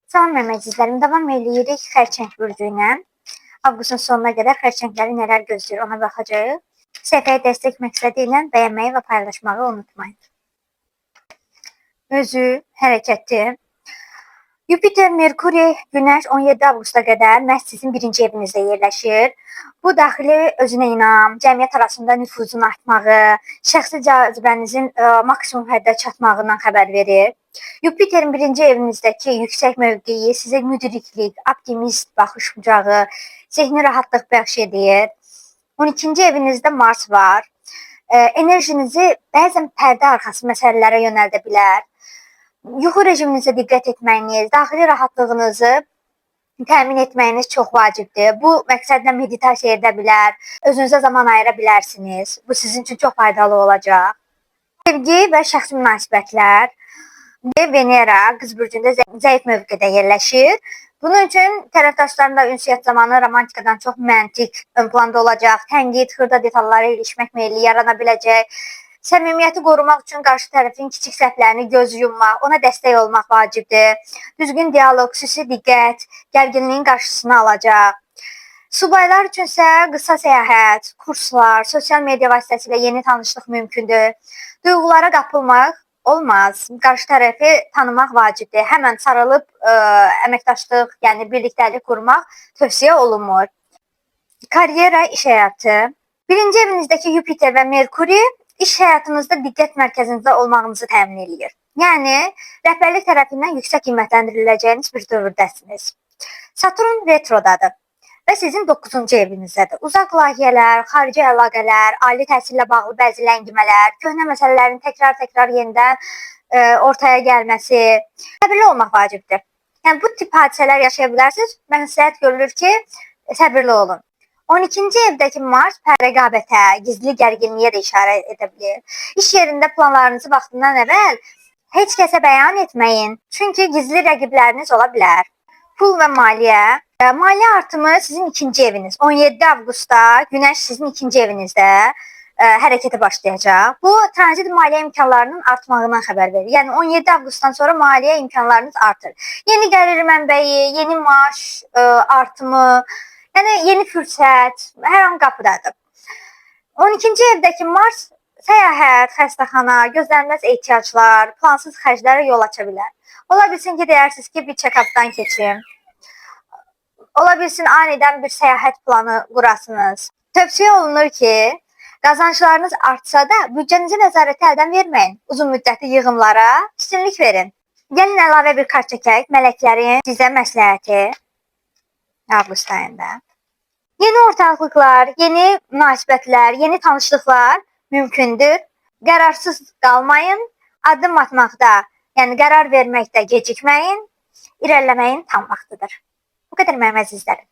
Salam mənim əzizlərim, davam edirik xərçəng burcu ilə. Avqustun sonuna qədər xərçəngləri nələr gözləyir ona baxacağıq. Səhifəyə dəstək məqsədi ilə bəyənməyi və paylaşmağı unutmayın. Özü hərəkəti. Yupiter, Merkuri, Günəş 17 avqusta qədər məhz sizin birinci evinizdə yerləşir. Bu daxili özünə inam, cəmiyyət arasında nüfuzun artmağı, şəxsi cazibənizin maksimum həddə çatmağından xəbər verir. Yupiterin birinci evinizdəki yüksək mövqeyi sizə müdriklik, optimist baxış bucağı, zehni rahatlıq bəxş edir. 12-ci evinizdə Mars var. Enerjinizi bəzən pərdə arxası məsələlərə yönəldə bilər. Yuxu rejiminizə diqqət etməyiniz, daxili rahatlığınızı təmin etməyiniz çox vacibdir. Bu məqsədlə meditasiya edə bilər, özünüzə zaman ayıra bilərsiniz. Bu sizin üçün çox faydalı olacaq. Sevgi və şəxsi münasibətlər. Venera Qız burcunda zəif mövqedə yerləşir. Bunun üçün tərəfdaşlarla ünsiyyət zamanı romantikadan çox məntiq ön planda olacaq. Tənqid, xırda detallara ilişmək meyilli yarana biləcək. Səmimiyyəti qorumaq üçün qarşı tərəfin kiçik səhvlərini göz yummaq, ona dəstək olmaq vacibdir. Düzgün dialoq, xüsusi diqqət, gərginliyin qarşısını alacaq. Subaylar üçünsə qısa səyahət, kurslar, sosial media vasitəsilə yeni tanışlıq mümkündür. Duyğulara qapılmaq olmaz. Qarşı tərəfi tanımaq vacibdir. Həmən sarılıb əməkdaşlıq, yəni birlikdəlik qurmaq tövsiyə olunmur. Karyera, iş həyatı. Birinci evinizdəki Yupiter və Merkuri iş həyatınızda diqqət mərkəzinizdə olmağınızı təmin edir. Yəni, rəhbərlik tərəfindən yüksək qiymətləndiriləcəyiniz bir dövrdəsiniz. Saturn retrodadır və sizin 9-cu evinizdədir. Uzaq layihələr, xarici əlaqələr, ali təhsillə bağlı bəzi ləngimələr, köhnə məsələlərin təkrar yenidən ortaya gəlməsi, səbirli olmaq vacibdir. Yəni, bu tip hadisələr yaşaya bilərsiniz, məsləhət görülür ki, səbirli olun. 12-ci evdəki Mars rəqabətə, gizli gərginliyə də işarə edə bilir. İş yerində planlarınızı vaxtından əvvəl heç kəsə bəyan etməyin, çünki gizli rəqibləriniz ola bilər. Pul və maliyyə. Maliyyə artımı sizin ikinci eviniz. 17 avqustda Günəş sizin ikinci evinizdə hərəkətə başlayacaq. Bu, tranzit maliyyə imkanlarının artmağından xəbər verir. Yəni, 17 avqustdan sonra maliyyə imkanlarınız artır. Yeni gəlir mənbəyi, yeni maaş artımı, yəni yeni fürsət hər an qapıdadır. 12-ci evdəki Mars səyahət, xəstəxana, gözlənilməz ehtiyaclar, plansız xərclərə yol aça bilər. Ola bilsin ki, deyirsiniz ki, bir check-updan keçin. Ola bilsin anidən bir səyahət planı qurasınız. Tövsiyə olunur ki, qazanclarınız artsa da büdcənizi nəzarəti əldən verməyin. Uzun müddətli yığımlara üstünlük verin. Gəlin əlavə bir kart çəkək. Mələklərin sizə məsləhəti avqust ayında. Yeni ortaqlıqlar, yeni münasibətlər, yeni tanışlıqlar mümkündür. Qərarsız qalmayın, addım atmaqda, yəni qərar verməkdə gecikməyin, irəliləməyin tam vaxtıdır. Bu qədər mənim əzizlərim.